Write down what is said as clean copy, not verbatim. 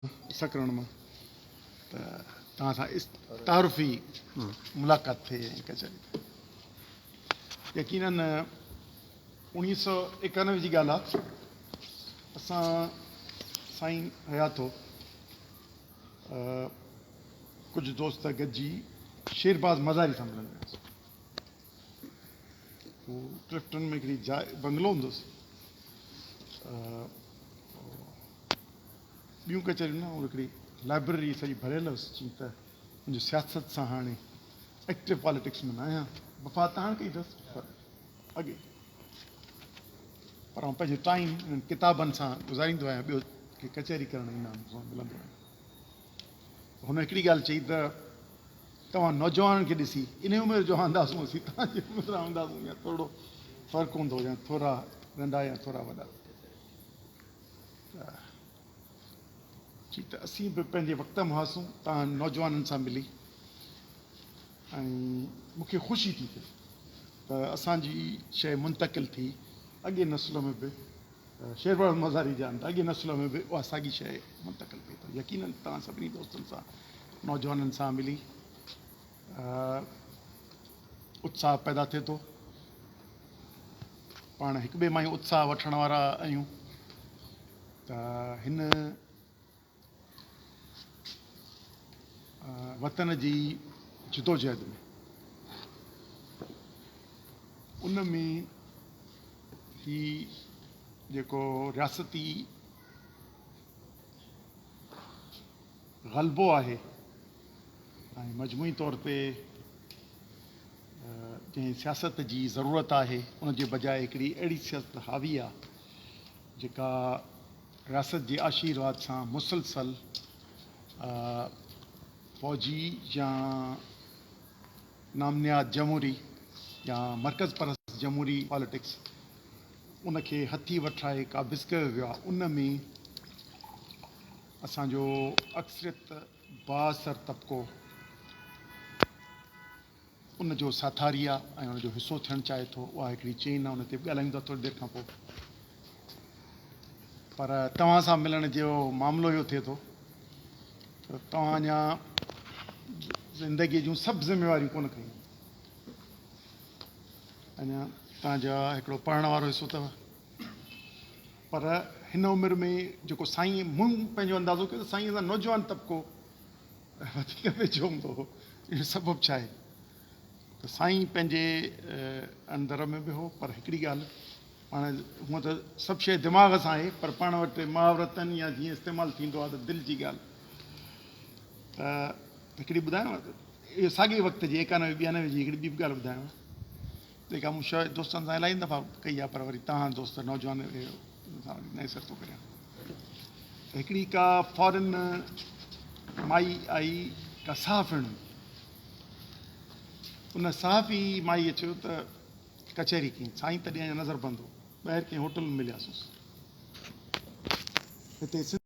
सकरण में तव्हां सां तारुफ़ी मुलाक़ात थिए कचहरी यकीनन 1991 जी ॻाल्हि आहे। असां साईं हयातो कुझु दोस्त गॾिजी शेरबाज़ मज़ारी सां मिलंदा हुआसीं। हू क्लिफ्टन में हिकिड़ी जाइ बंगलो हूंदुसि, ॿियूं कचहरियूं न, हिकिड़ी लाइब्रेरी सॼी भरियल हुअसि। जीअं त मुंहिंजो सियासत सां हाणे एक्टिव पॉलिटिक्स में न आहियां, वफ़ात हाणे कई अथसि पर अॻे, पर आउं पंहिंजो टाइम किताबनि सां गुज़ारींदो आहियां। ॿियो की कचहरी करण ईंदा आहिनि मिलंदो आहियां। हुन हिकिड़ी ॻाल्हि चई त तव्हां नौजवाननि खे ॾिसी इन उमिरि जो हूंदासीं हुआसीं, तव्हांजी उमिरि हूंदासीं या थोरो फ़र्क़ु हूंदो, या थोरा नंढा या थोरा वॾा। जी त असीं बि पंहिंजे वक़्त में हुआसीं तव्हां नौजवाननि सां मिली, ऐं मूंखे ख़ुशी थी थिए त असांजी शइ मुंतकिल थी अॻे नस्ल में बि, शेरबाज़ मज़ारी जा अॻे नस्ल में बि उहा साॻी शइ मुंतकिल थिए थो। यकीननि तव्हां सभिनी दोस्तनि सां नौजवाननि सां मिली उत्साह पैदा थिए थो। पाण हिक ॿिए मां ई उत्साह वठण वारा आहियूं। त हिन वतन जी जिदोजहद में उन में ही जेको रियासती ग़लबो आहे ऐं मजमूई तौर ते जंहिं सियासत जी ज़रूरत आहे उन जे बजाए हिकिड़ी अहिड़ी सियासत हावी आहे जेका रियासत जे आशीर्वाद सां मुसलसल फ़ौजी या नामनियात जमहूरी या मर्कज़ परस्त जमहूरी पॉलिटिक्स उनखे हथी वठाए क़ाबिज़ कयो वियो आहे। उन में असांजो अक्सरियत बाअसर तबिको उन जो साथारी आहे ऐं उनजो हिसो थियणु चाहे थो। उहा हिकिड़ी चेन आहे, उन ते ॻाल्हाईंदा थोरी देरि खां पोइ। पर तव्हां सां मिलण जो मामिलो इहो थिए थो त तव्हां अञा ज़िंदगीअ जूं सभु ज़िम्मेवारियूं कोन खयूं। अञा तव्हांजा हिकिड़ो पढ़ण वारो हिसो अथव, पर हिन उमिरि में जेको साईं मूं पंहिंजो अंदाज़ो कयो त साईं सां नौजवान तबिको वधीक वेझो हूंदो हो। इहो सबबु छा आहे त साईं पंहिंजे अंदर में बि हो, पर हिकिड़ी ॻाल्हि पाण हूअं त सभु शइ दिमाग़ सां आहे, पर पाण वटि मुहावरतनि या जीअं इस्तेमालु थींदो आहे त दिलि जी ॻाल्हि। त हिकिड़ी ॿुधायांव, इहो साॻे वक़्त जी 91 92 जी हिकिड़ी ॿी ॻाल्हि ॿुधायांव जेका मूं शायदि दोस्तनि सां इलाही दफ़ा कई आहे, पर वरी तव्हां दोस्त नौजवान नए सिर थो करियां। हिकिड़ी का फॉरेन माई आई का सहाफ़िण, उन सहाफ़ी माईअ चयो त कचहरी कई। साईं तॾहिं अञा नज़र बंदि हो, ॿाहिरि कंहिं होटल में मिलियासीं हिते।